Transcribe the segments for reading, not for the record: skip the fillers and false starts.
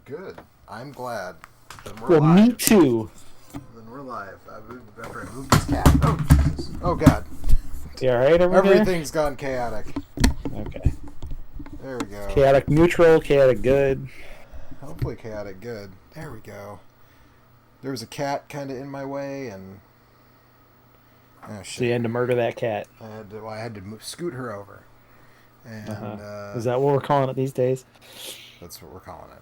Good. I'm glad. Then we're Well, live. me too. Then we're live. After I moved this cat. Oh, Jesus. Oh, God. You alright over there? Everything's gone chaotic. Okay. There we go. Chaotic neutral, chaotic good. Hopefully chaotic good. There we go. There was a cat kind of in my way, and... Oh, shit. So you had to murder that cat. I had to scoot her over. And, Is that what we're calling it these days? That's what we're calling it.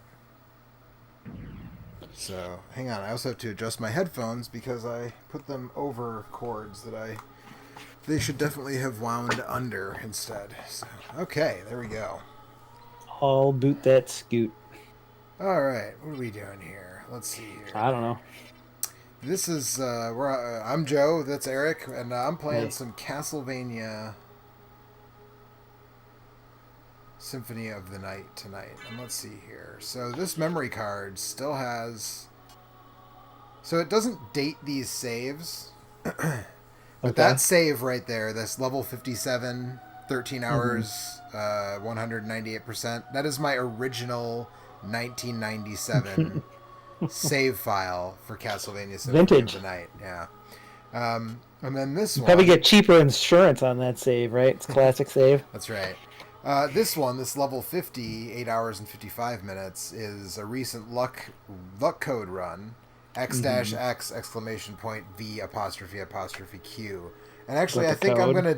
So, hang on. I also have to adjust my headphones because I put them over cords that they should definitely have wound under instead. So, okay, there we go. I'll boot that scoot. All right, what are we doing here? Let's see here. I don't know. This is I'm Joe. That's Eric, and I'm playing Hey. some Castlevania Symphony of the Night tonight. And let's see here. So this memory card still has... So it doesn't date these saves. But that save right there, this level 57, 13 hours, 198%, that is my original 1997 save file for Castlevania Symphony Vintage. of the Night. Yeah. And then this one... Probably get cheaper insurance on that save, right? It's classic save. That's right. This one, this level 50, 8 hours and 55 minutes, is a recent luck code run, X-X exclamation point V apostrophe apostrophe Q. And actually, I think I'm gonna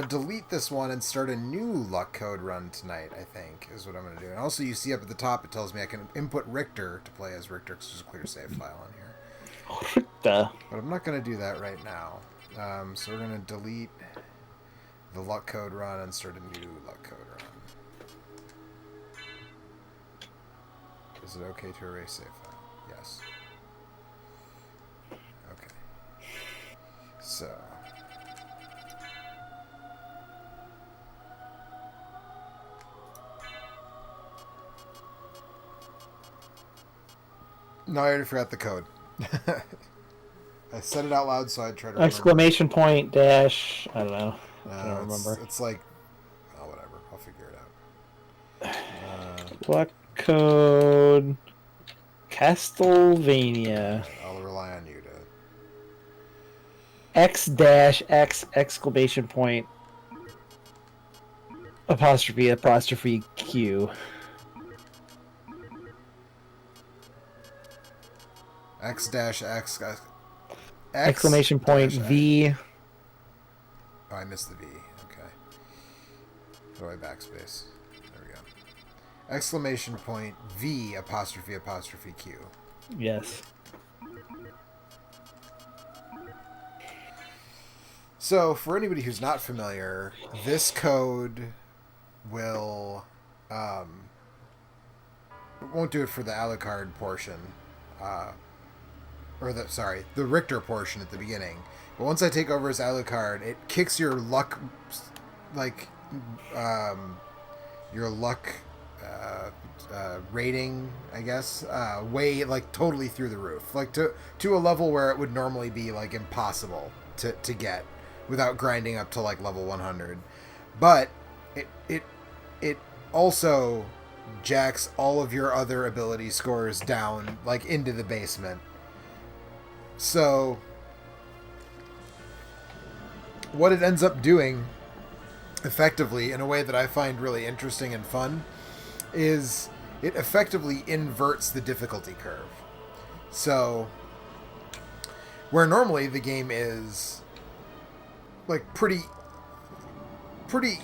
delete this one and start a new luck code run tonight. I think is what I'm gonna do. And also, you see up at the top, it tells me I can input Richter to play as Richter because there's a clear save file on here. But I'm not gonna do that right now. So we're gonna delete the luck code run and start a new luck code run. Is it okay to erase save file? Yes. Okay. So. No, I already forgot the code. I said it out loud, so I'd try to Exclamation point dash. I don't know. I don't remember. It's like, oh, whatever. I'll figure it out. Luck code. Castlevania. I'll rely on you to. X-X exclamation point apostrophe apostrophe Q. X-X. Exclamation point V. Oh, I missed the V. Okay. How do I backspace? There we go. Exclamation point V apostrophe apostrophe Q. Yes. So, for anybody who's not familiar, this code will... it won't do it for the Alucard portion. The Richter portion at the beginning. But once I take over as Alucard, it kicks your luck, rating, I guess, way, totally through the roof. To a level where it would normally be, impossible to get without grinding up to, level 100. But it also jacks all of your other ability scores down, into the basement. So, what it ends up doing, effectively, in a way that I find really interesting and fun, is it effectively inverts the difficulty curve. So, where normally the game is, pretty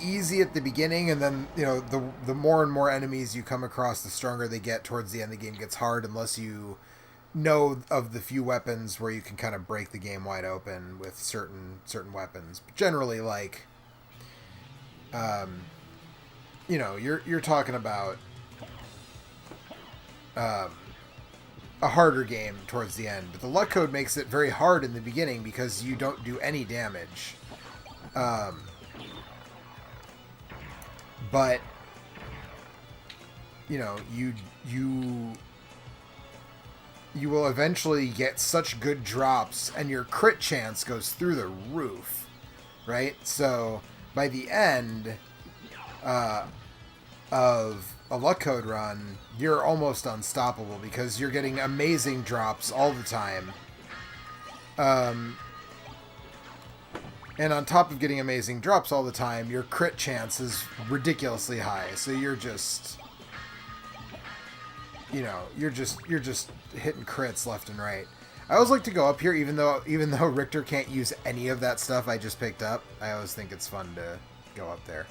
easy at the beginning, and then, the more and more enemies you come across, the stronger they get. Towards the end, the game gets hard unless you know of the few weapons where you can kind of break the game wide open with certain weapons. But generally, you're talking about a harder game towards the end. But the luck code makes it very hard in the beginning because you don't do any damage. But you will eventually get such good drops, and your crit chance goes through the roof, right? So by the end of a luck code run, you're almost unstoppable because you're getting amazing drops all the time. And on top of getting amazing drops all the time, your crit chance is ridiculously high. So you're just, you're just hitting crits left and right. I always like to go up here, even though Richter can't use any of that stuff I just picked up. I always think it's fun to go up there.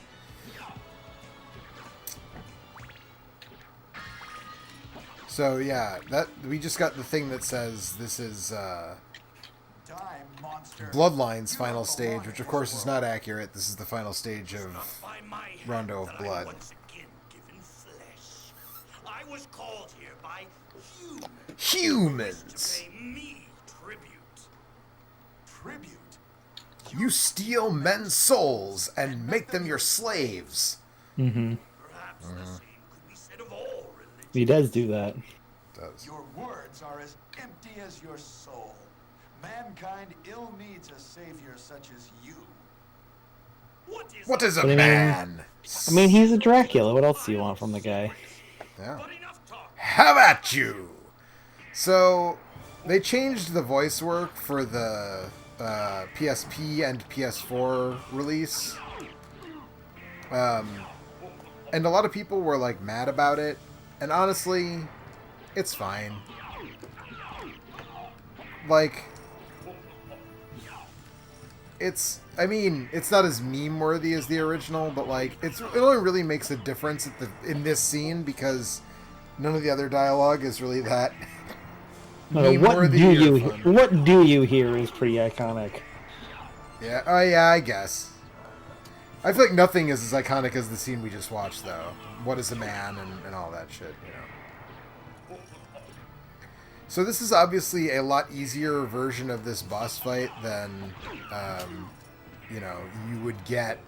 So yeah, that we just got the thing that says this is Bloodline's final stage, which of course is not accurate. This is the final stage of Rondo of Blood. I was called here by humans. To pay me tribute. Tribute? You steal men's souls and make them your slaves. Mm-hmm. Perhaps the same could be said of all religions. He does do that. Does. Your words are as empty as your soul. Mankind ill needs a savior such as you. What is a man? I mean, he's a Dracula. What else do you want from the guy? Yeah. How about you? So, they changed the voice work for the PSP and PS4 release. And a lot of people were, like, mad about it. And honestly, it's fine. Like, it's not as meme-worthy as the original, but, like, it only really makes a difference in this scene because none of the other dialogue is really that meme-worthy. What do you hear is pretty iconic. Yeah, oh yeah, I guess. I feel like nothing is as iconic as the scene we just watched, though. What is a man and all that shit, So this is obviously a lot easier version of this boss fight than, you would get,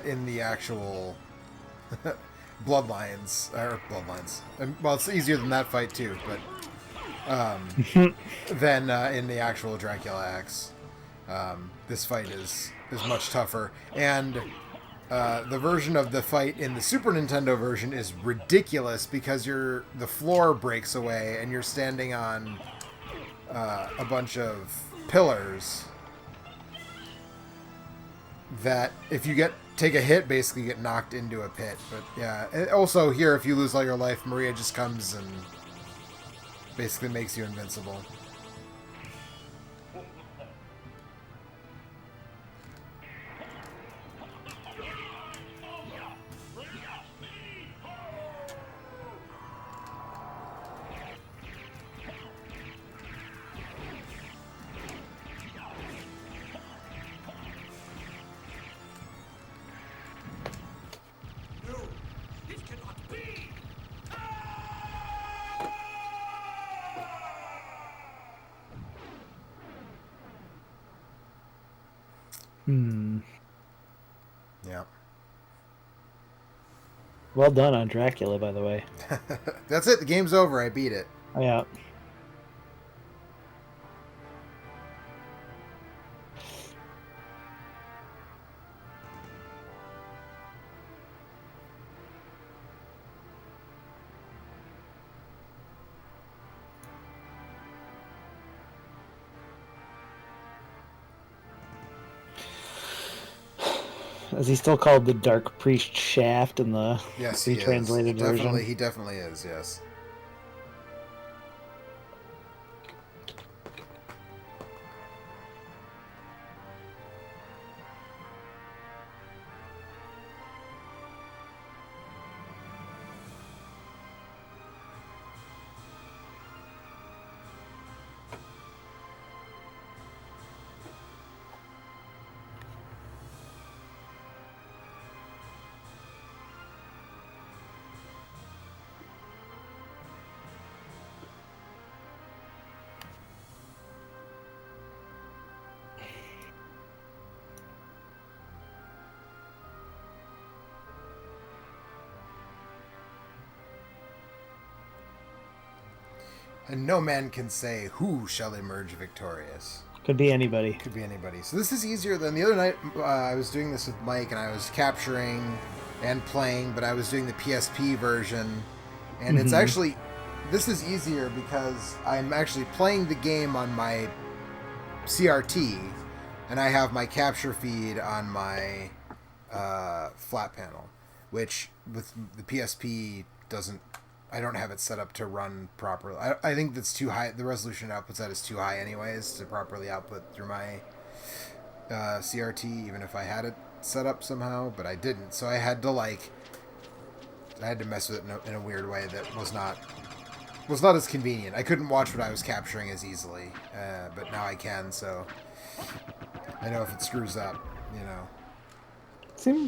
in the actual Bloodlines. Well, it's easier than that fight too, but than in the actual Dracula X. This fight is much tougher, and the version of the fight in the Super Nintendo version is ridiculous because the floor breaks away and you're standing on a bunch of pillars that if you take a hit, basically get knocked into a pit. But yeah, and also here, if you lose all your life, Maria just comes and basically makes you invincible. Yeah. Well done on Dracula, by the way. That's it. The game's over. I beat it. Oh, yeah. Is he still called the Dark Priest Shaft in the retranslated version? He definitely is, yes. And no man can say who shall emerge victorious. Could be anybody. Could be anybody. So this is easier than the other night. I was doing this with Mike, and I was capturing and playing, but I was doing the PSP version, and it's actually, this is easier because I'm actually playing the game on my CRT, and I have my capture feed on my flat panel, which with the PSP doesn't. I don't have it set up to run properly. I think that's too high. The resolution it outputs at is too high anyways to properly output through my CRT, even if I had it set up somehow, but I didn't. So I had to mess with it in a weird way that was not as convenient. I couldn't watch what I was capturing as easily, but now I can, so I know if it screws up,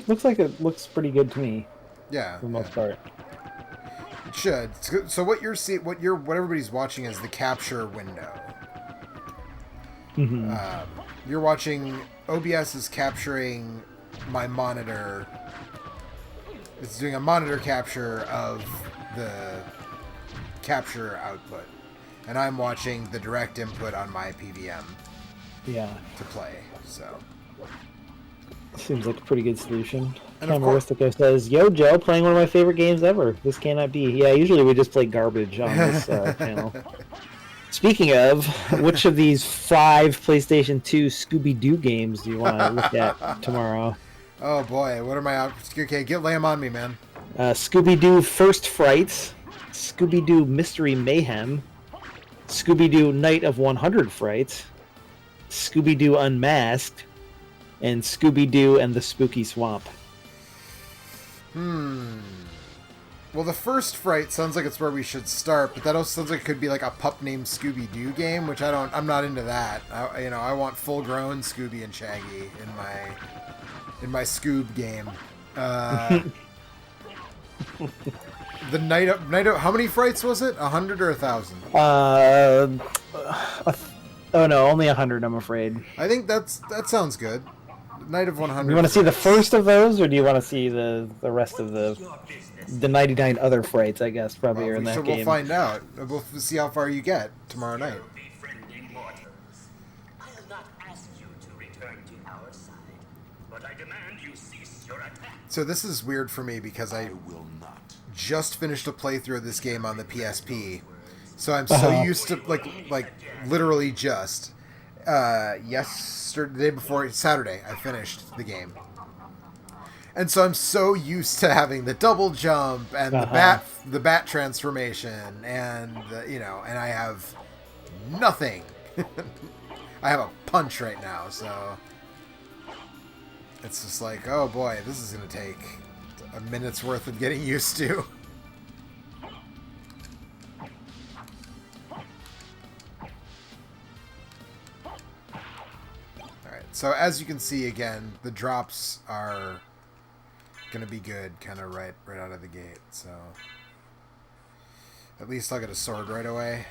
Looks like it looks pretty good to me. Yeah. For the most part. It should. So what everybody's watching is the capture window. You're watching. OBS is capturing my monitor. It's doing a monitor capture of the capture output, and I'm watching the direct input on my PVM. Yeah. To play. So. Seems like a pretty good solution. And Camaristico says, "Yo, Joe, playing one of my favorite games ever. This cannot be." Yeah, usually we just play garbage on this channel. Speaking of, which of these 5 PlayStation 2 Scooby-Doo games do you want to look at tomorrow? Oh boy, what are my options? Okay, lay them on me, man. Scooby-Doo First Fright, Scooby-Doo Mystery Mayhem, Scooby-Doo Night of 100 Fright, Scooby-Doo Unmasked, and Scooby-Doo and the Spooky Swamp. Well, the First Fright sounds like it's where we should start, but that also sounds like it could be like a pup named Scooby-Doo game, which I'm not into that. I want full-grown Scooby and Shaggy in my Scoob game. The night of how many frights was it? 100 or 1,000? Oh no, only 100. I'm afraid. I think that sounds good. Night of 100. You want to see the first of those, or do you want to see the rest of the 99 other frights? I guess probably are in that game. We'll find out. We'll see how far you get tomorrow night. I'll not ask you to return to our side, but I demand you cease your attack. So this is weird for me because I will not. Just finished a playthrough of this game on the PSP, so I'm so used to like literally just yesterday, the day before Saturday, I finished the game, and so I'm so used to having the double jump and the bat transformation, and and I have nothing. I have a punch right now, so it's just like, oh boy, this is gonna take a minute's worth of getting used to. Alright, so as you can see again, the drops are gonna be good kind of right out of the gate, so at least I'll get a sword right away.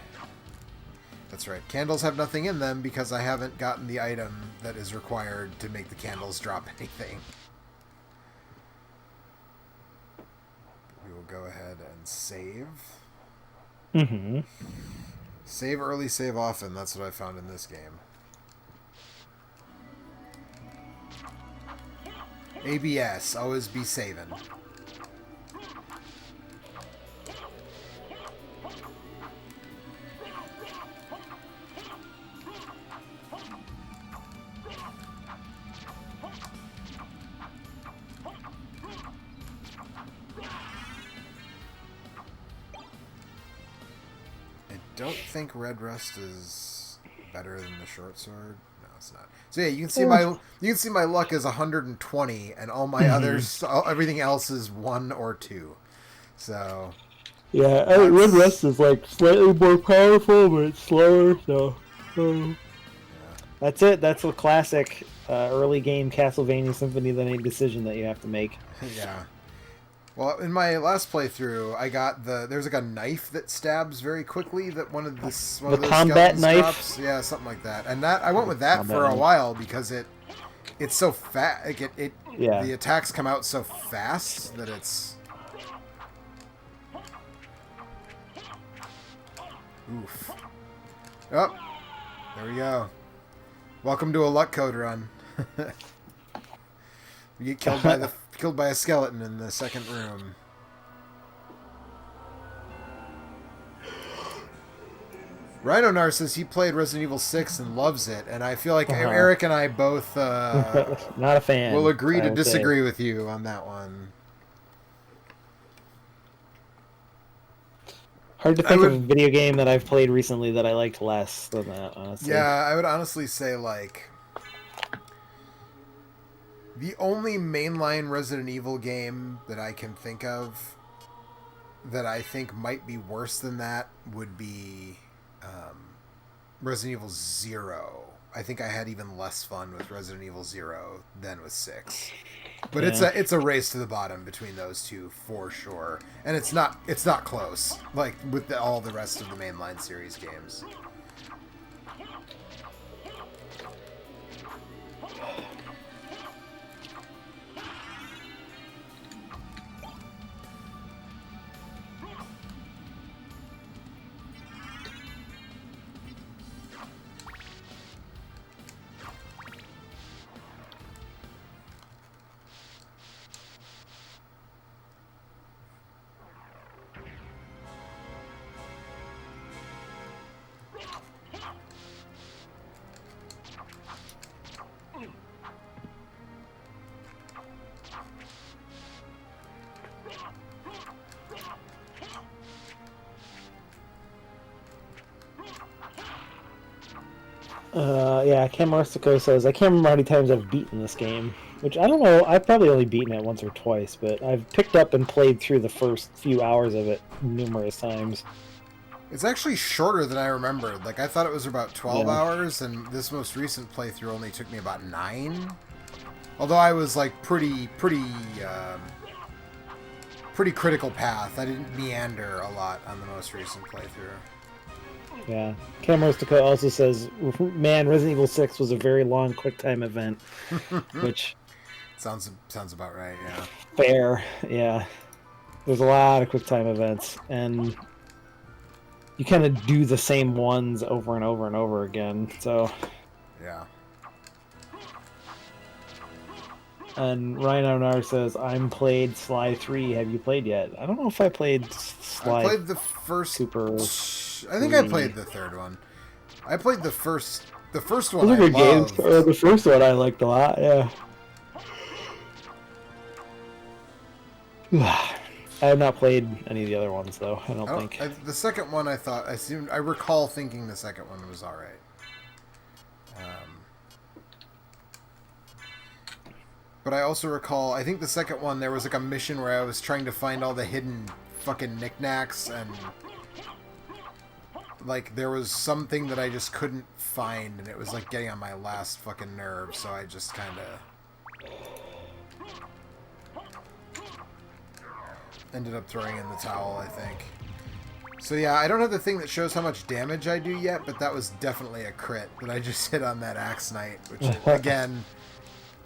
That's right, candles have nothing in them because I haven't gotten the item that is required to make the candles drop anything. We will go ahead and save. Save early, save often. That's what I found in this game. ABS, always be saving. I don't think Red Rust is better than the short sword. No, it's not. So yeah, you can see my luck is 120, and all my others, everything else is 1 or 2. So yeah, Red Rust is like slightly more powerful, but it's slower. So that's it. That's a classic early game Castlevania Symphony of the Night decision that you have to make. Yeah. Well, in my last playthrough, I got there's like a knife that stabs very quickly. That one of those combat knife. Drops. Yeah, something like that. And I went with that for a while because it's so fast. Like the attacks come out so fast that it's. Oof. Oh, there we go. Welcome to a luck code run. You get killed by a skeleton in the second room. Rhino Nar says he played Resident Evil 6 and loves it, and I feel like Eric and I both not a fan. will agree to disagree with you on that one. Hard to think of a video game that I've played recently that I liked less than that, honestly. Yeah, I would honestly say, like, the only mainline Resident Evil game that I can think of that I think might be worse than that would be Resident Evil 0. I think I had even less fun with Resident Evil 0 than with 6. But yeah. it's a race to the bottom between those two for sure, and it's not close like with all the rest of the mainline series games. Yeah, Ken Marstico says, I can't remember how many times I've beaten this game. Which, I don't know, I've probably only beaten it once or twice, but I've picked up and played through the first few hours of it numerous times. It's actually shorter than I remembered. Like, I thought it was about 12 hours, and this most recent playthrough only took me about 9. Although I was, like, pretty critical path. I didn't meander a lot on the most recent playthrough. Yeah. Cam Rostico also says, man, Resident Evil 6 was a very long QuickTime event. Which... Sounds about right, yeah. Fair, yeah. There's a lot of QuickTime events, and you kind of do the same ones over and over and over again, so... Yeah. And Ryan Onar says, I'm played Sly 3. Have you played yet? I don't know if I played Sly. I played the first... Super... I think I played the third one. I played the first one. Those are good games. The first one I liked a lot, yeah. I have not played any of the other ones, though, I don't think. The second one, I recall thinking the second one was alright. But I also recall, I think the second one, there was like a mission where I was trying to find all the hidden fucking knickknacks, and like there was something that I just couldn't find, and it was like getting on my last fucking nerve, so I just kind of ended up throwing in the towel, I think. So yeah, I don't have the thing that shows how much damage I do yet, but that was definitely a crit that I just hit on that Axe Knight, which again,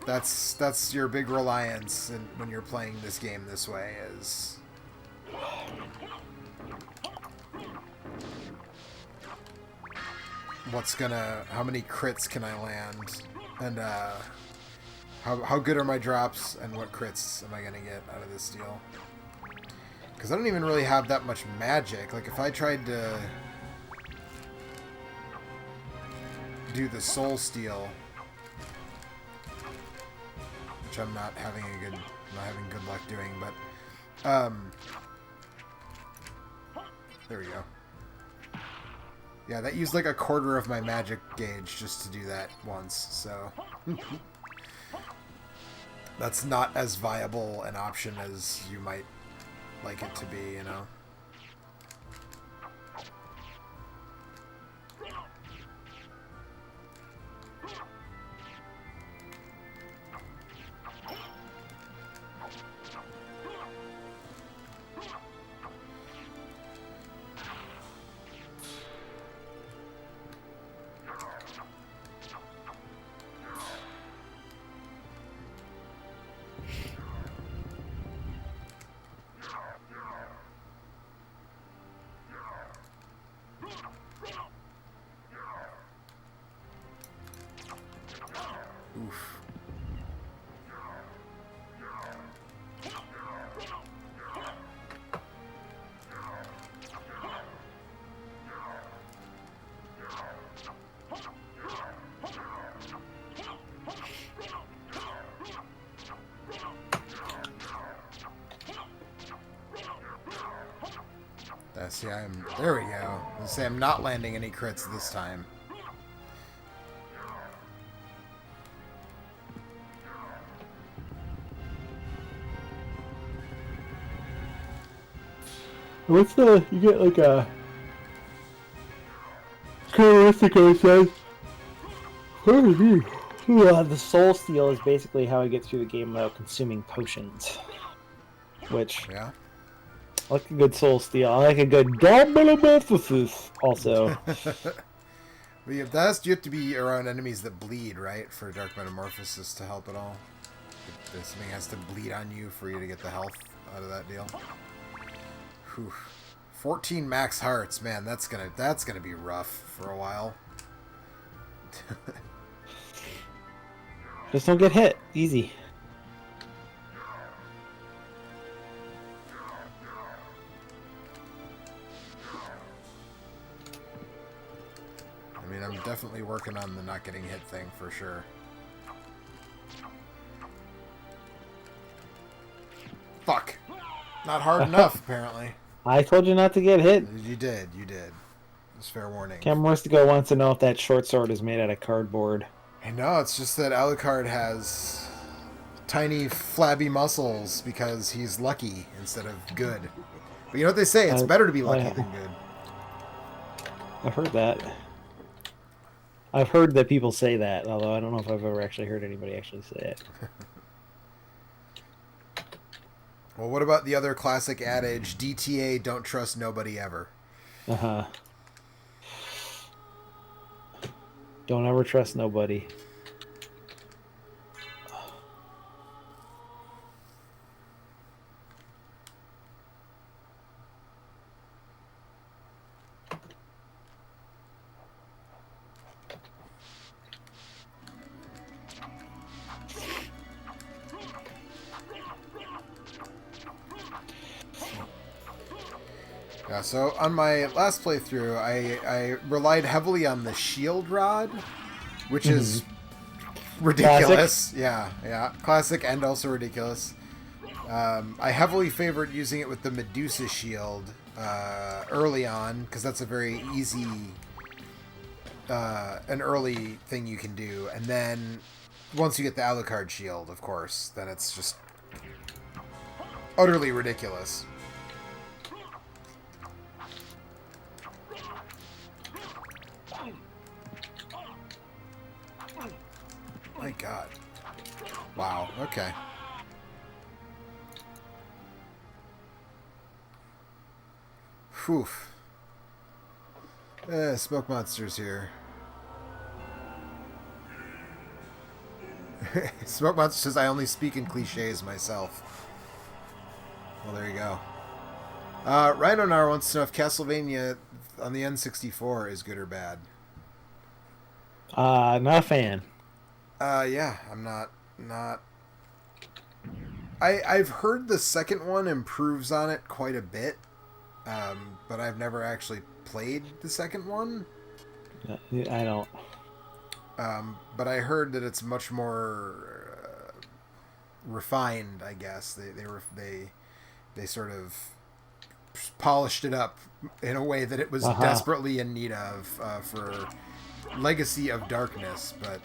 that's your big reliance when you're playing this game this way is how many crits can I land, and how good are my drops, and what crits am I gonna get out of this deal? Because I don't even really have that much magic. Like, if I tried to do the Soul Steal, which I'm not having good luck doing, but there we go. Yeah, that used like a quarter of my magic gauge just to do that once, so that's not as viable an option as you might like it to be, you know. See, there we go. Let's say I'm not landing any crits this time. What's you get like a characteristic it says. The soul steal is basically how I get through the game without consuming potions. Which, yeah, I like a good soul steal. I like a good double metamorphosis also. Well, you have to be around enemies that bleed, right, for Dark Metamorphosis to help at all. Something has to bleed on you for you to get the health out of that deal. Whew. 14 max hearts, man. That's gonna be rough for a while. Just don't get hit. Easy. I mean, I'm definitely working on the not getting hit thing for sure. Fuck. Not hard enough, apparently. I told you not to get hit. You did. It's fair warning. Cam wants to go wants to know if that short sword is made out of cardboard. I know, it's just that Alucard has tiny, flabby muscles because he's lucky instead of good. But you know what they say? It's better to be lucky than good. I've heard that. I've heard that people say that, although I don't know if I've ever actually heard anybody actually say it. Well, what about the other classic adage, DTA, don't trust nobody ever? Uh-huh. Don't ever trust nobody. Yeah, so on my last playthrough, I relied heavily on the shield rod, which is ridiculous. Classic. Yeah. Classic and also ridiculous. I heavily favored using it with the Medusa shield early on, because that's a very easy, an early thing you can do. And then once you get the Alucard shield, of course, then it's just utterly ridiculous. My God. Wow, okay. Whew. Smoke Monster's here. Smoke Monster says, I only speak in cliches myself. Well, there you go. Rhinonar wants to know if Castlevania on the N64 is good or bad. Not a fan. Yeah, I'm not. I've heard the second one improves on it quite a bit, but I've never actually played the second one. I don't. But I heard that it's much more refined. I guess they sort of polished it up in a way that it was desperately in need of for Legacy of Darkness, but.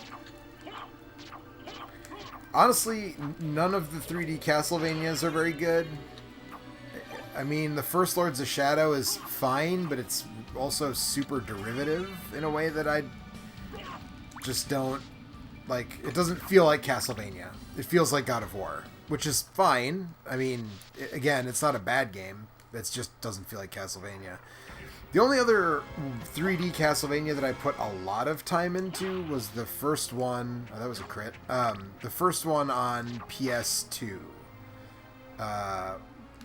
Honestly, none of the 3D Castlevanias are very good. I mean, the first Lords of Shadow is fine, but it's also super derivative in a way that I just don't like. It doesn't feel like Castlevania. It feels like God of War, which is fine. I mean, again, it's not a bad game. It just doesn't feel like Castlevania. The only other 3D Castlevania that I put a lot of time into was the first one. Oh, that was a crit. The first one on PS2,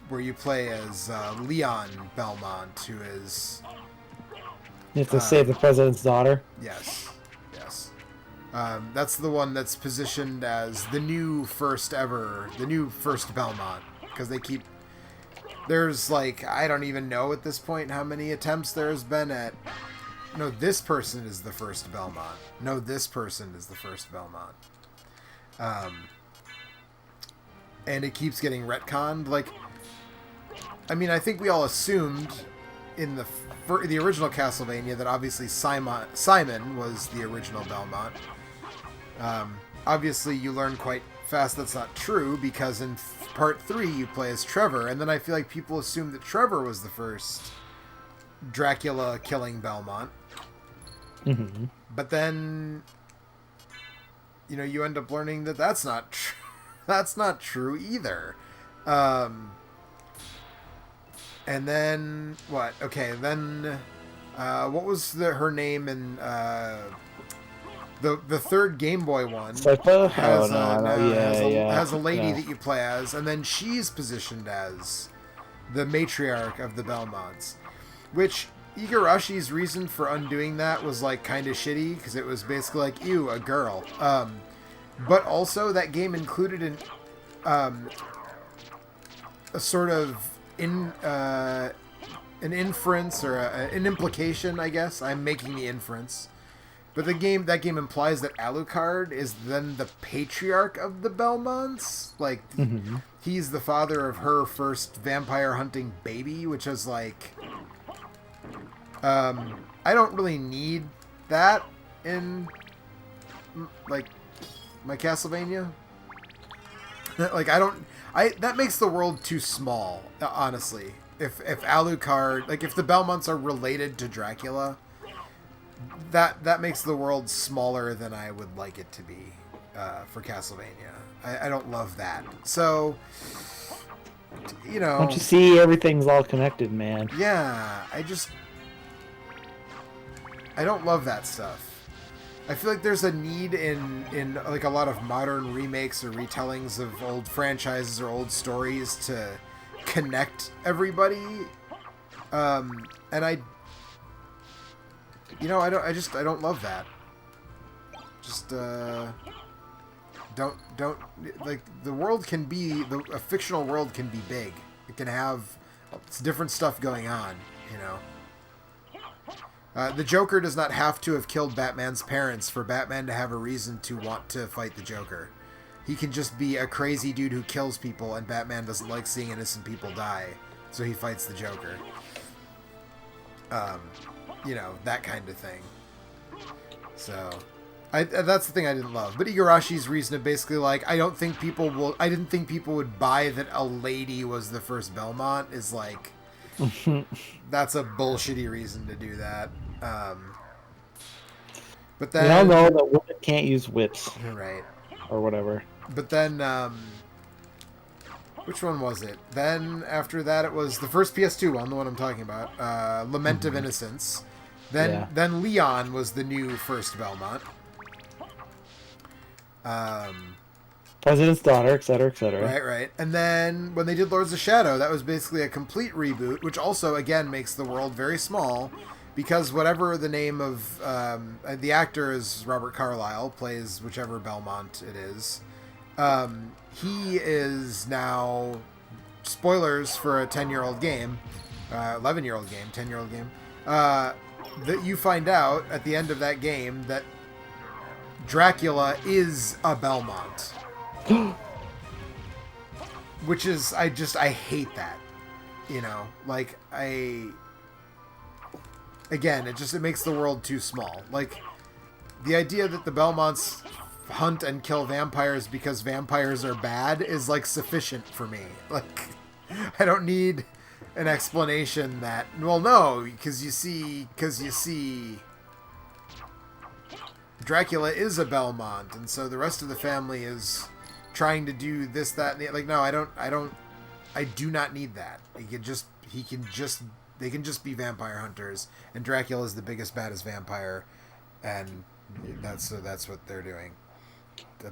where you play as Leon Belmont, who is... You have to save the president's daughter? Yes. That's the one that's positioned as the new first Belmont, because they keep... There's, like, I don't even know at this point how many attempts there's been at... No, this person is the first Belmont. No, this person is the first Belmont. And it keeps getting retconned. Like, I mean, I think we all assumed in the original Castlevania that obviously Simon was the original Belmont. Obviously, you learn quite fast that's not true, because in part 3 you play as Trevor, and then I feel like people assume that Trevor was the first Dracula killing Belmont. Mm-hmm. But then, you know, you end up learning that that's not that's not true either. And then what? Okay, then what was her name in the third Game Boy one? Slipa? Has Has a lady that you play as, and then she's positioned as the matriarch of the Belmonts, which Igarashi's reason for undoing that was like kind of shitty, because it was basically like, ew, a girl. But also that game included a sort of an inference or an implication, I guess. I'm making the inference. But that game implies that Alucard is then the patriarch of the Belmonts. Like, he's the father of her first vampire hunting baby, which is like... I don't really need that in, like, my Castlevania. Like, that makes the world too small, honestly. If Alucard, like, if the Belmonts are related to Dracula, that makes the world smaller than I would like it to be, for Castlevania. I don't love that. So, you know... Don't you see everything's all connected, man? Yeah, I don't love that stuff. I feel like there's a need in like a lot of modern remakes or retellings of old franchises or old stories to connect everybody. And I don't love that. Just don't like, the world can be, a fictional world can be big. It can have different stuff going on, you know. The Joker does not have to have killed Batman's parents for Batman to have a reason to want to fight the Joker. He can just be a crazy dude who kills people, and Batman doesn't like seeing innocent people die, so he fights the Joker. You know, that kind of thing. So, that's the thing I didn't love. But Igarashi's reason of basically like, I didn't think people would buy that a lady was the first Belmont is like, that's a bullshitty reason to do that. But then... We all know that women can't use whips. Right. Or whatever. But then, which one was it? Then, after that, it was the first PS2 one, the one I'm talking about. Lament of Innocence. Then Leon was the new first Belmont. President's Daughter, etc., etc. Right. And then, when they did Lords of Shadow, that was basically a complete reboot, which also, again, makes the world very small, because whatever the name of... the actor is Robert Carlyle, plays whichever Belmont it is. He is now... Spoilers for a 10-year-old game. 11-year-old game, 10-year-old game. That you find out at the end of that game that Dracula is a Belmont. Which is, I hate that. You know, like, again, it makes the world too small. Like, the idea that the Belmonts hunt and kill vampires because vampires are bad is, like, sufficient for me. Like, I don't need an explanation that, well, no, because you see Dracula is a Belmont, and so the rest of the family is trying to do this, that, and the, like, no, I do not need that. They can just be vampire hunters, and Dracula is the biggest, baddest vampire, and that's what they're doing.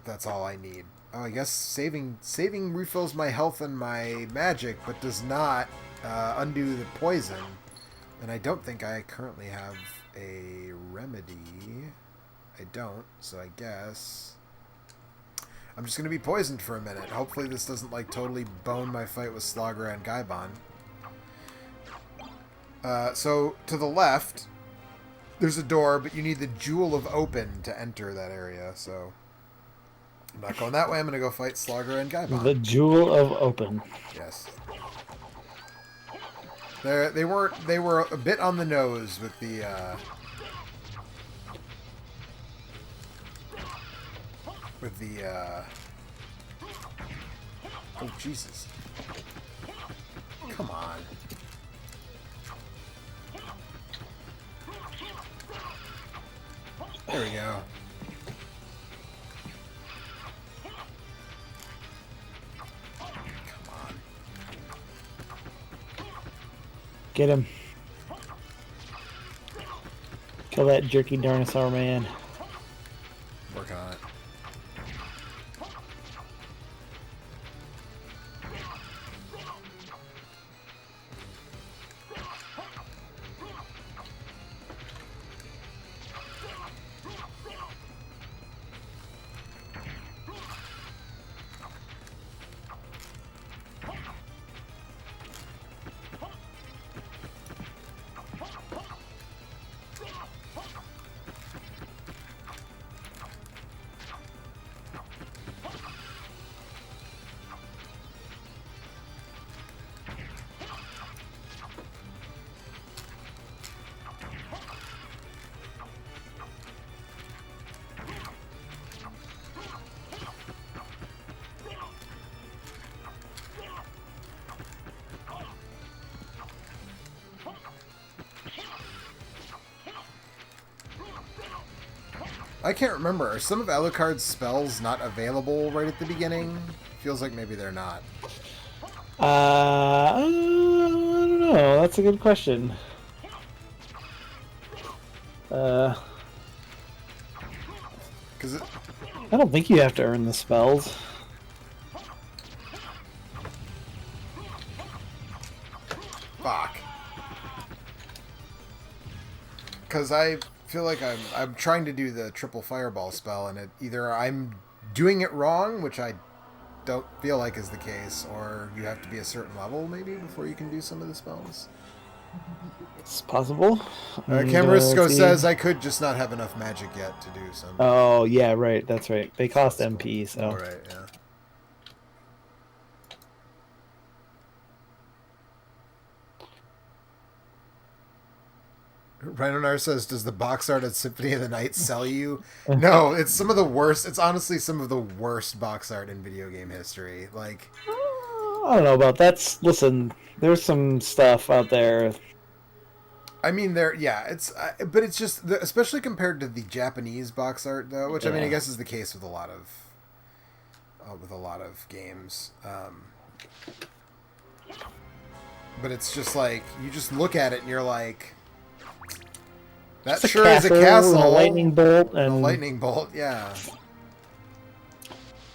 That's all I need. Oh, I guess saving refills my health and my magic, but does not undo the poison. And I don't think I currently have a remedy. I don't, so I guess I'm just gonna be poisoned for a minute. Hopefully this doesn't like totally bone my fight with Slagra and Gaibon. So to the left, there's a door, but you need the Jewel of Open to enter that area. So I'm not going that way. I'm gonna go fight Slagra and Gaibon. The Jewel of Open. Yes. They were a bit on the nose with the oh Jesus. Come on. There we go. Come on. Get him. Kill that jerky dinosaur man. Working on it. I can't remember. Are some of Alucard's spells not available right at the beginning? Feels like maybe they're not. I don't know. That's a good question. Because I don't think you have to earn the spells. fuck. Because I feel like I'm trying to do the triple fireball spell, and either I'm doing it wrong, which I don't feel like is the case, or you have to be a certain level maybe before you can do some of the spells. It's possible. Camarosco says I could just not have enough magic yet to do some. Oh yeah, right. That's right. They cost MP, so. All right, yeah. Rhinonar says, does the box art at Symphony of the Night sell you? No, it's some of the worst. It's honestly some of the worst box art in video game history. Like, I don't know about that. Listen, there's some stuff out there. I mean, but it's just, especially compared to the Japanese box art, though, which I mean, I guess is the case with a lot of games. But it's just like, you just look at it and you're like, that sure is a castle. And a lightning bolt. And a lightning bolt, yeah.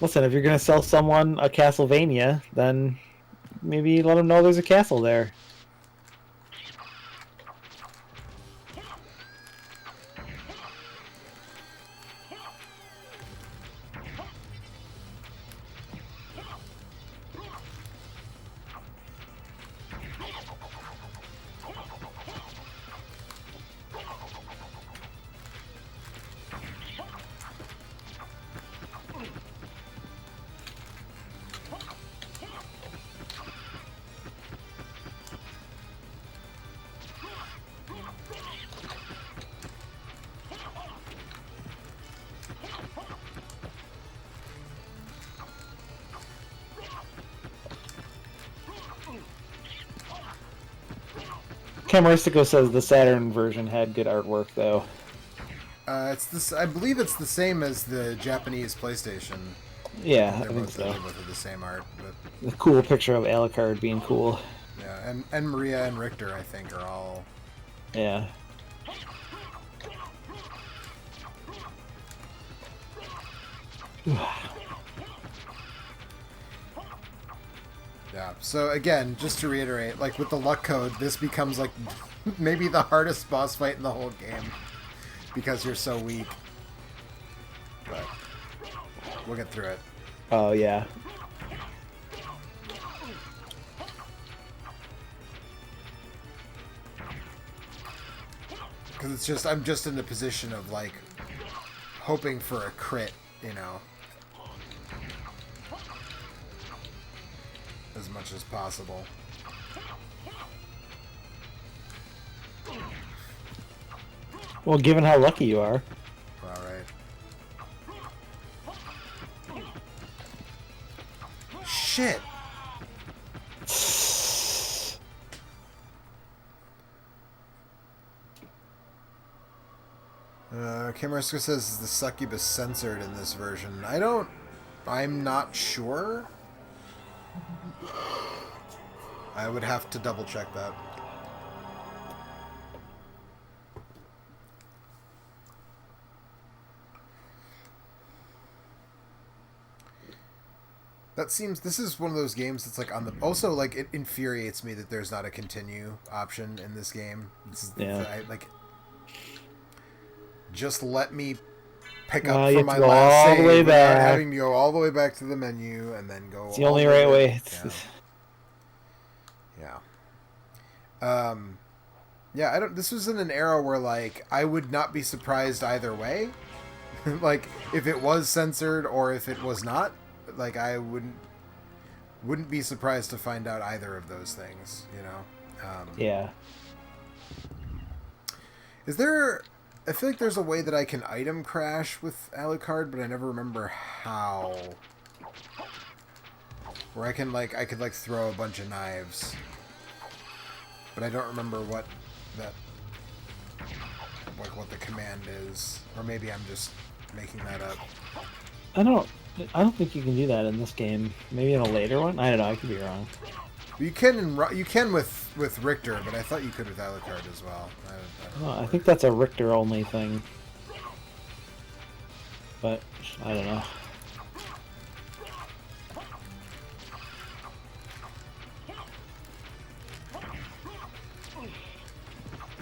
Listen, if you're going to sell someone a Castlevania, then maybe let them know there's a castle there. Camaristico says the Saturn version had good artwork, though. It's this. I believe it's the same as the Japanese PlayStation. Yeah, They're I think both, so. They're both of the same art. But, The cool picture of Alucard being cool. yeah, and Maria and Richter, I think, are all. Yeah. Yeah. So again, just to reiterate, like with the luck code, this becomes like maybe the hardest boss fight in the whole game because you're so weak. But we'll get through it. Oh, yeah. Because it's just, I'm just in the position of like hoping for a crit, you know, as much as possible. Well, given how lucky you are. All right. Shit. Camerisco says the succubus censored in this version. I'm not sure. I would have to double check that. This is one of those games that's like on the, also like it infuriates me that there's not a continue option in this game. Just let me pick up from my last save without having to go all the way back to the menu and then go. It's the only right way. Yeah. Yeah. This was in an era where like I would not be surprised either way. Like if it was censored or if it was not. Like I wouldn't be surprised to find out either of those things. You know. Yeah. Is there? I feel like there's a way that I can item crash with Alucard, but I never remember how. Where I could throw a bunch of knives, but I don't remember what the command is, or maybe I'm just making that up. I don't think you can do that in this game. Maybe in a later one. I don't know. I could be wrong. You can with Richter, but I thought you could with Alucard as well. I think that's a Richter only thing. But I don't know.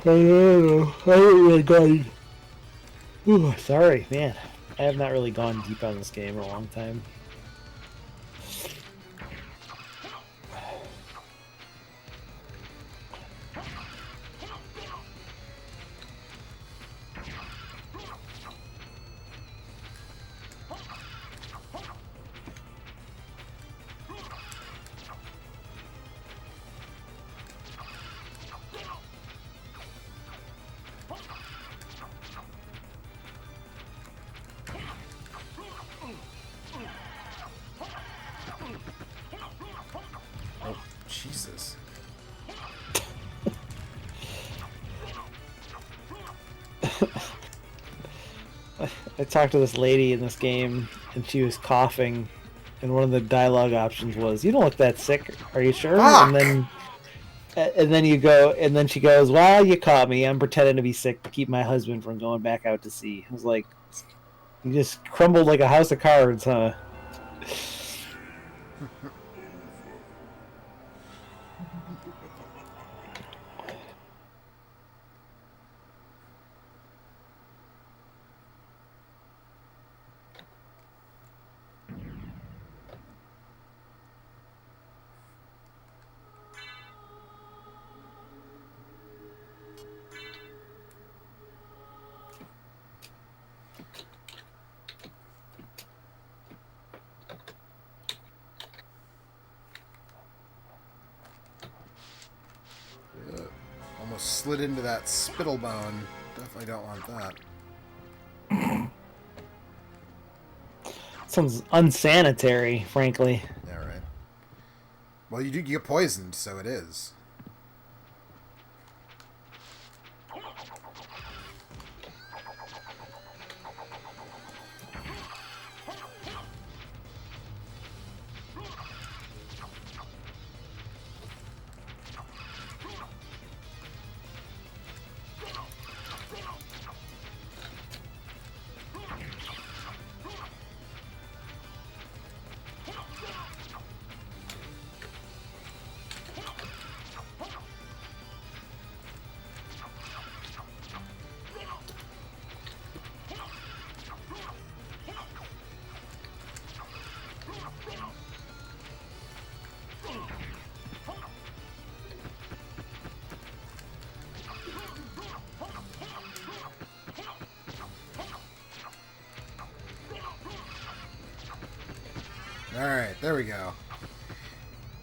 I don't know. I haven't really gone. Ooh, sorry, man. I have not really gone deep on this game in a long time. Jesus. I talked to this lady in this game, and she was coughing, and one of the dialogue options was, "You don't look that sick. Are you sure?" Fuck! And then you go, and then she goes, "Well, you caught me. I'm pretending to be sick to keep my husband from going back out to sea." I was like, "You just crumbled like a house of cards, huh?" Almost slid into that spittle bone. Definitely don't want that. Sounds unsanitary, frankly. Yeah, right. Well, you get poisoned, so it is. Alright, there we go.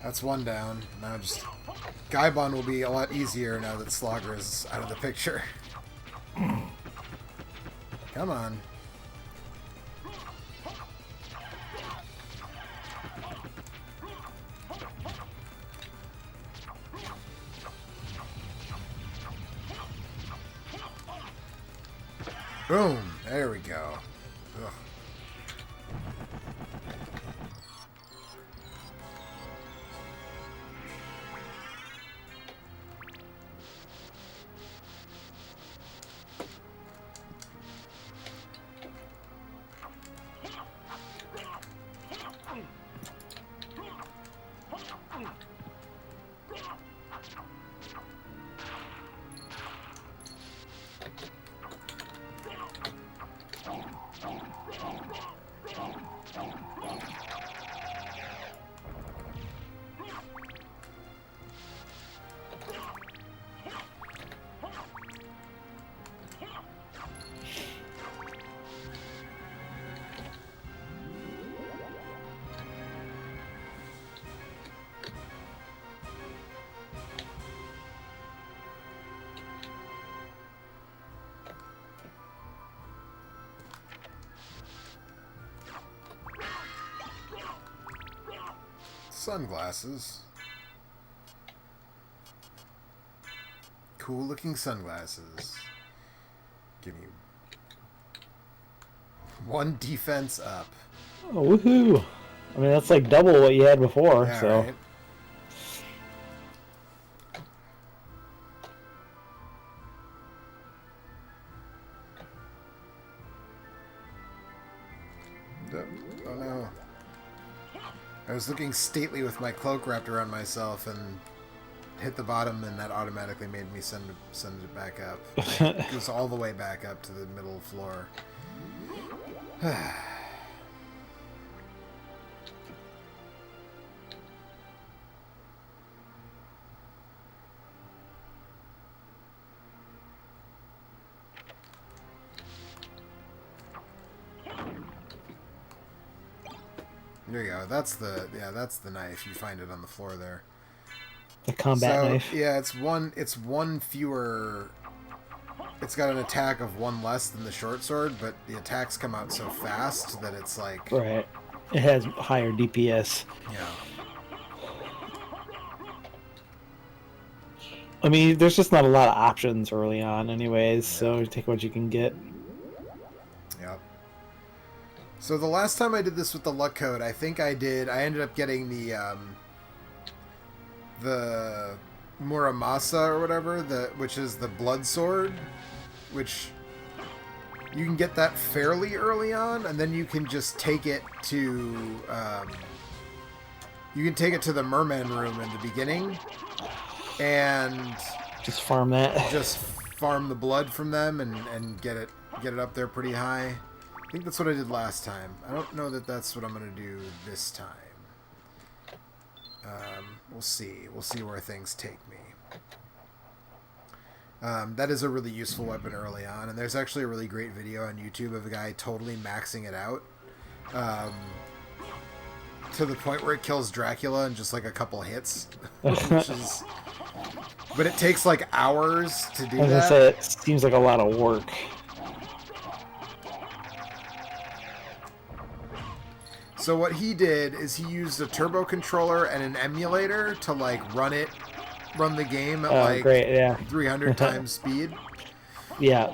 That's one down. Now just... Gaibon will be a lot easier now that Slogger is out of the picture. Come on. Boom! There we go. Ugh. Sunglasses. Cool looking sunglasses. Give me 1 defense up. Oh, woohoo! I mean, that's like double what you had before, Yeah, so... right? Oh no. I was looking stately with my cloak wrapped around myself and hit the bottom, and that automatically made me send it back up. It goes all the way back up to the middle floor. There you go. That's the knife. You find it on the floor there. The combat knife. Yeah, it's one fewer. It's got an attack of 1 less than the short sword, but the attacks come out so fast that it's like... Right. It has higher DPS. Yeah. I mean, there's just not a lot of options early on anyways, so take what you can get. Yep. So the last time I did this with the luck code, I ended up getting the Muramasa or whatever, which is the blood sword, which you can get that fairly early on, and then you can just take it to the merman room in the beginning, and just farm that. Just farm the blood from them and get it up there pretty high. I think that's what I did last time. I don't know that that's what I'm going to do this time. We'll see. We'll see where things take me. That is a really useful weapon early on, and there's actually a really great video on YouTube of a guy totally maxing it out to the point where it kills Dracula in just like a couple hits. But it takes like hours to do that. I was gonna say, it seems like a lot of work. So what he did is he used a turbo controller and an emulator to like run the game at 300 times speed. Yeah.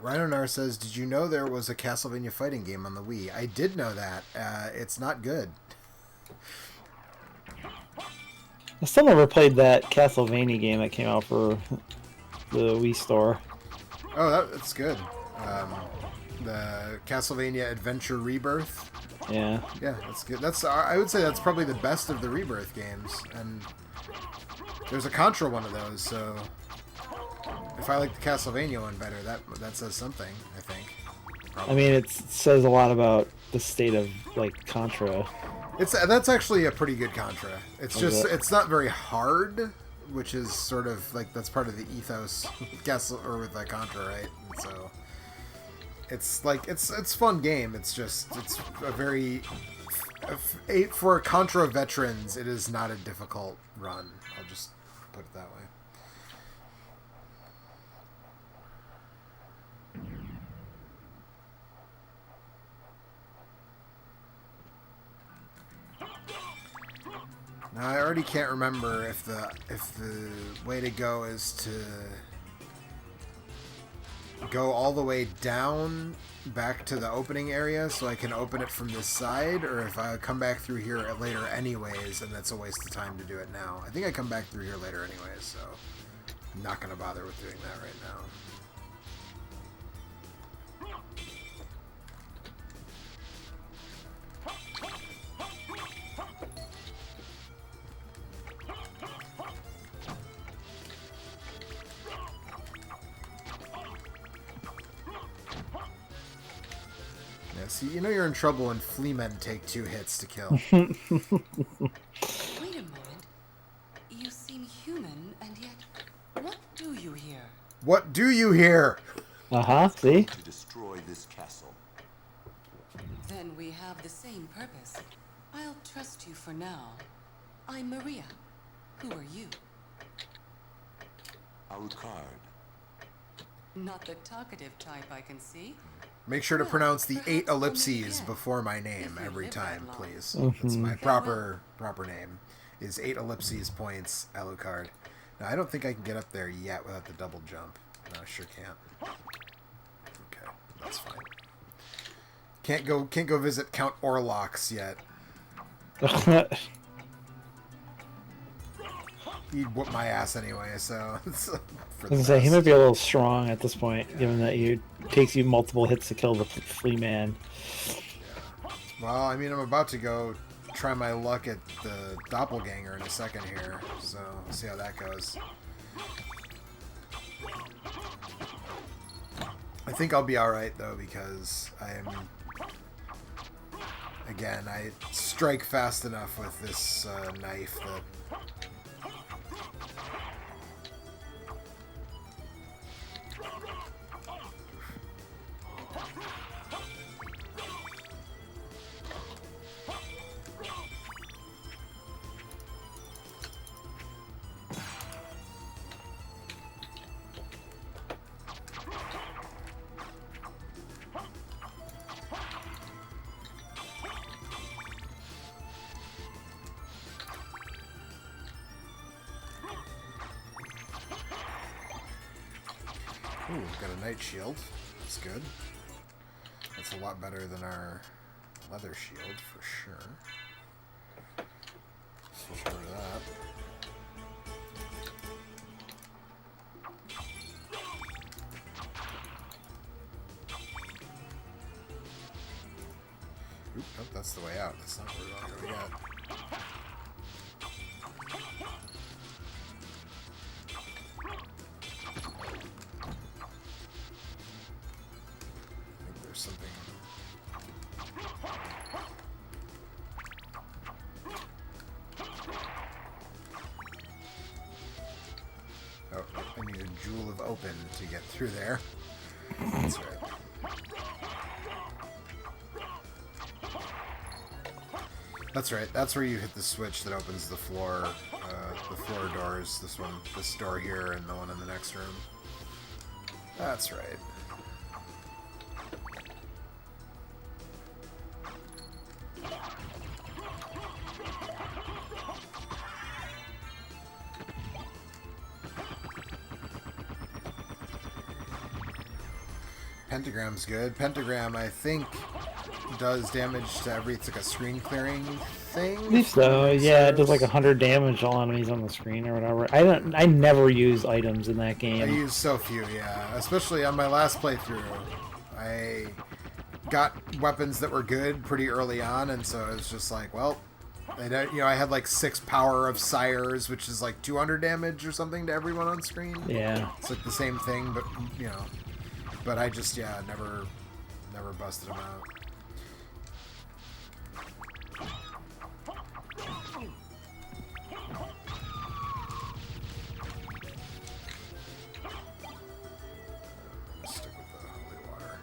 Rhinonar says, "Did you know there was a Castlevania fighting game on the Wii?" I did know that. It's not good. I still never played that Castlevania game that came out for the Wii store. Oh, that's good. The Castlevania Adventure Rebirth. Yeah. Yeah, that's good. I would say that's probably the best of the Rebirth games, and there's a Contra one of those. So if I like the Castlevania one better, that says something. I think. Probably. I mean, it says a lot about the state of like Contra. That's actually a pretty good Contra. It's just it? it's not very hard, which is sort of like that's part of the ethos with the Contra, right? And so it's like it's a fun game. It's a very for Contra veterans, it is not a difficult run. I'll just put it that way. Now I already can't remember if the way to go is to go all the way down back to the opening area so I can open it from this side, or if I come back through here later anyways, and that's a waste of time to do it now. I think I come back through here later anyways, so I'm not going to bother with doing that right now. See, you know you're in trouble when flea men take 2 hits to kill. Wait a moment. You seem human, and yet, what do you here? What do you here? See? To destroy this castle. Then we have the same purpose. I'll trust you for now. I'm Maria. Who are you? Alucard. Not the talkative type, I can see. Make sure to pronounce the 8 ellipses before my name every time, please. That's my proper name. Is 8 ellipses points Alucard. Now I don't think I can get up there yet without the double jump. No, I sure can't. Okay, that's fine. Can't go visit Count Orlox yet. He'd whoop my ass anyway, so I was gonna say he might be a little strong at this point, given that it takes you multiple hits to kill the flea man. Yeah. Well, I mean, I'm about to go try my luck at the doppelganger in a second here, so we'll see how that goes. I think I'll be all right though, because I strike fast enough with this knife that. Ooh, got a night shield. That's good. That's a lot better than our leather shield, for sure. Switch over to that. Oop, nope, that's the way out. That's not where we want to go yet. To get through there. That's right. That's right. That's where you hit the switch that opens the floor doors. This door here, and the one in the next room. That's right. Pentagram's good. Pentagram, I think, does damage to every. It's like a screen clearing thing. I believe so. Yeah, it does like 100 damage to all enemies on the screen or whatever. I never use items in that game. I use so few, yeah. Especially on my last playthrough, I got weapons that were good pretty early on, and so it was just like, well, and I had like 6 power of sires, which is like 200 damage or something to everyone on screen. Yeah. It's like the same thing, but but I just never busted them out. Stick with the holy water.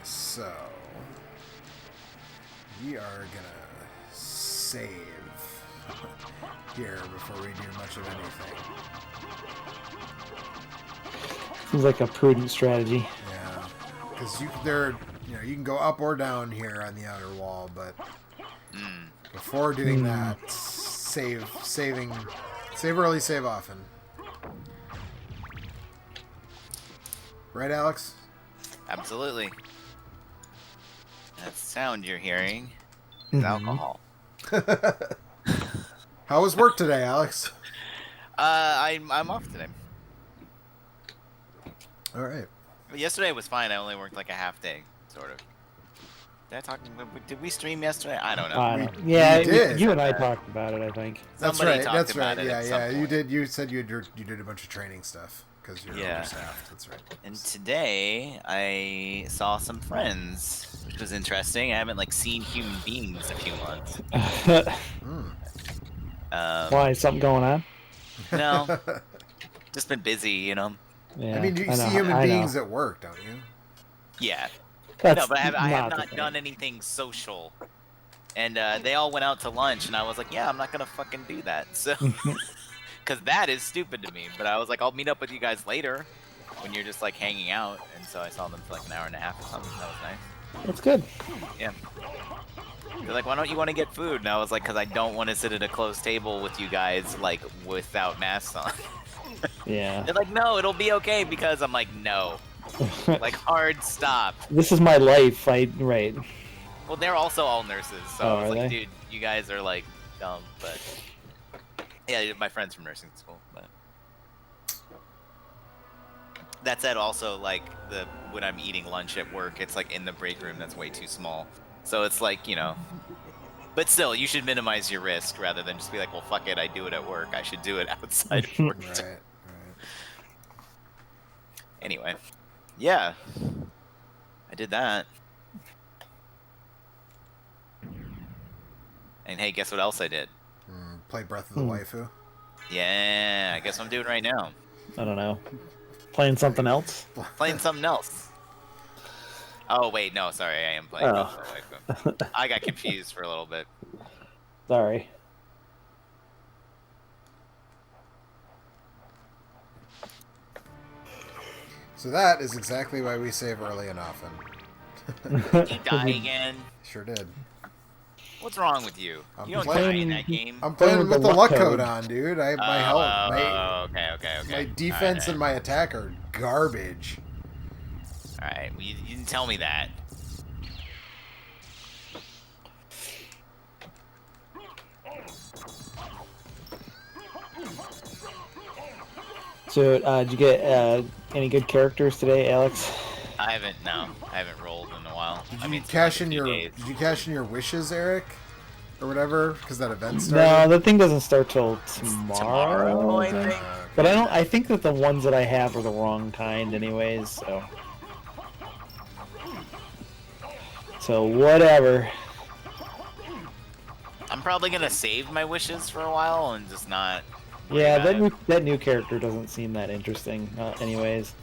So, we are gonna save here before we do much of anything. Seems like a prudent strategy. Yeah, because you can go up or down here on the outer wall, but before doing that, save early, save often. Right, Alex? Absolutely. That sound you're hearing is alcohol. How was work today, Alex? I'm off today. All right. Yesterday was fine. I only worked like a half day, sort of. Did we stream yesterday? I don't know. Yeah, we did. you and I talked about it, I think. That's Somebody right. talked That's about right. it at Yeah, some yeah. You point. did. You said you did a bunch of training stuff because you're understaffed. That's right. And today I saw some friends, which was interesting. I haven't seen human beings in a few months. Why? Something going on? No, just been busy, Yeah, I mean, you I know, see human I know. beings at work, don't you? Yeah. That's No, but I have the not thing. done anything social. And they all went out to lunch, and I was like, yeah, I'm not gonna fucking do that. So, because that is stupid to me. But I was like, I'll meet up with you guys later when you're just hanging out. And so I saw them for an hour and a half or something. That was nice. That's good. Yeah. They're like, why don't you want to get food? And I was like, because I don't want to sit at a closed table with you guys without masks on. Yeah. They're like, no, it'll be okay because I'm like, no. Hard stop. This is my life. Right. Well, they're also all nurses, so Oh, I was are like, they? dude, you guys are dumb, but yeah, my friends from nursing school. But that said, also when I'm eating lunch at work, it's in the break room that's way too small, so it's But still, you should minimize your risk rather than just be like, well, fuck it, I do it at work. I should do it outside of work. Right. Anyway, yeah, I did that. And hey, guess what else I did? Play Breath of the Waifu. Yeah, I guess what I'm doing right now. I don't know. Playing something else? Playing something else. Oh, wait, no, sorry, I am playing Breath of the Waifu. I got confused for a little bit. Sorry. So that is exactly why we save early and often. Did you die again? Sure did. What's wrong with you? I'm You don't playing- die in that game. I'm playing with with the the luck luck code code. on, dude. I have my health. Okay. My defense and my attack are garbage. Alright, well, you didn't tell me that. So, did you get any good characters today, Alex? I haven't rolled in a while. Did I you mean, it's cash been in a few your days. Did you cash in your wishes, Eric, or whatever? Because that event started. No, the thing doesn't start till tomorrow. Tomorrow, I I think. think. But I think that the ones that I have are the wrong kind, anyways. So whatever. I'm probably gonna save my wishes for a while and just not. worry Yeah, about it. that new character doesn't seem that interesting, anyways.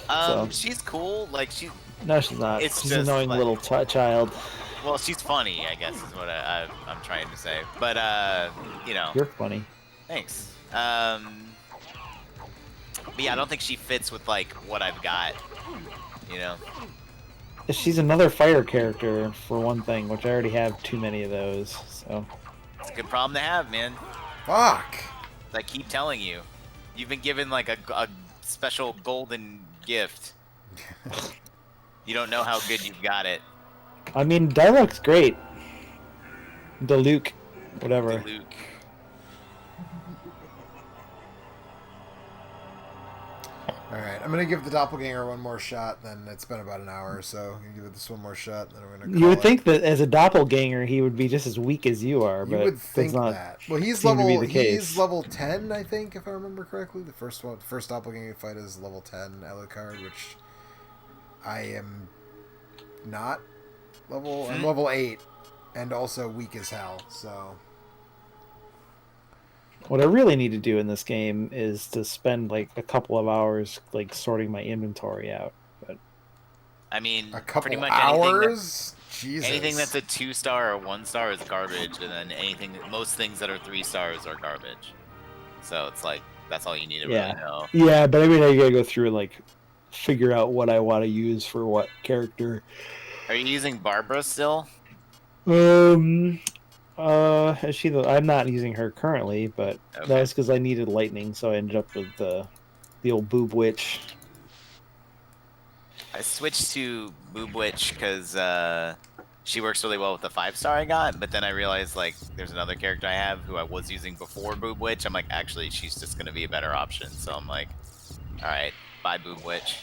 so. She's cool. No, she's not. It's She's an just, annoying little child. Well, she's funny, I guess, is what I'm trying to say. But You're funny. thanks. But yeah, I don't think she fits with what I've got. she's another fire character for one thing, which I already have too many of those. So It's a good problem to have, man. Fuck. I keep telling you, you've been given like a special golden gift. You don't know how good you've got it. I mean, Dialog's great. Luke, whatever. Luke. Alright, I'm gonna give the doppelganger one more shot, then it's been about an hour or so. I'm gonna give it this one more shot, then we're gonna call You would it. think that as a doppelganger, he would be just as weak as you are, You but would think does not that. Well, he's seem to be level the case. he's level 10, I think, if I remember correctly. The first doppelganger fight is level 10 Alucard, which I am not level. I'm level 8, and also weak as hell. So What I really need to do in this game is to spend like a couple of hours like sorting my inventory out. But I mean, a couple pretty much hours. Jesus. anything that's a 2-star or 1-star is garbage, and then most things that are 3 stars are garbage. So it's like that's all you need to really know. Yeah, but I mean, I gotta go through and like figure out what I want to use for what character. Are you using Barbara still? Is she I'm not using her currently, but Okay. that's because I needed lightning, so I ended up with the old boob witch. I switched to Boob Witch because she works really well with the 5-star I got, but then I realized like there's another character I have who I was using before Boob Witch. I'm like, actually, she's just gonna be a better option. So I'm like, all right, bye Boob Witch.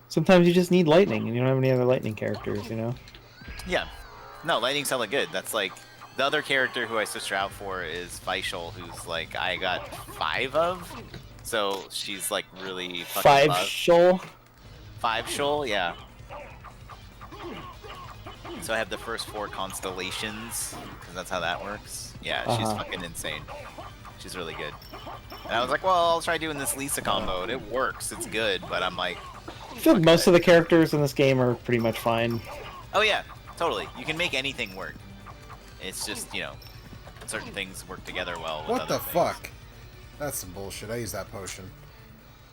Sometimes you just need lightning, and you don't have any other lightning characters, you know. Yeah, no, lightning's hella good. That's like the other character who I switched her out for is Faishal, who's like I got 5 of, so she's like really fucking loved. Shoal. 5 shoal, yeah. So I have the first 4 constellations, because that's how that works. Yeah, she's fucking insane. She's really good. And I was like, well, I'll try doing this Lisa combo, and it works. It's good, but I'm like... I feel like most of the characters in this game are pretty much fine. Oh yeah, totally. You can make anything work. It's just, you know, certain things work together well with What other the things. fuck? That's some bullshit. I use that potion.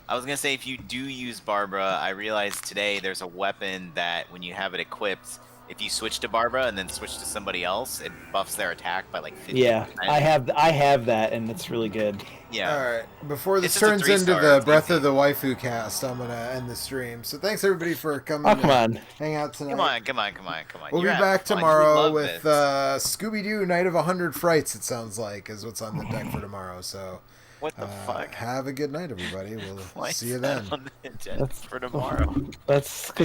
I was gonna say, if you do use Barbara, I realized today there's a weapon that when you have it equipped, if you switch to Barbara and then switch to somebody else, it buffs their attack by like 50%. Yeah, I have that, and it's really good. Yeah. Alright, before this It's just a turns into 3-star, the it's Breath easy. of the Waifu cast, I'm gonna end the stream. So thanks everybody for coming Oh, come on. hang out tonight. Come on. We'll You're be having back fun. You tomorrow love with this. Scooby-Doo Night of 100 Frights, it sounds like, is what's on the deck for tomorrow. So What the fuck? have a good night, everybody. We'll Why see is you that then. on the agenda for tomorrow? That's because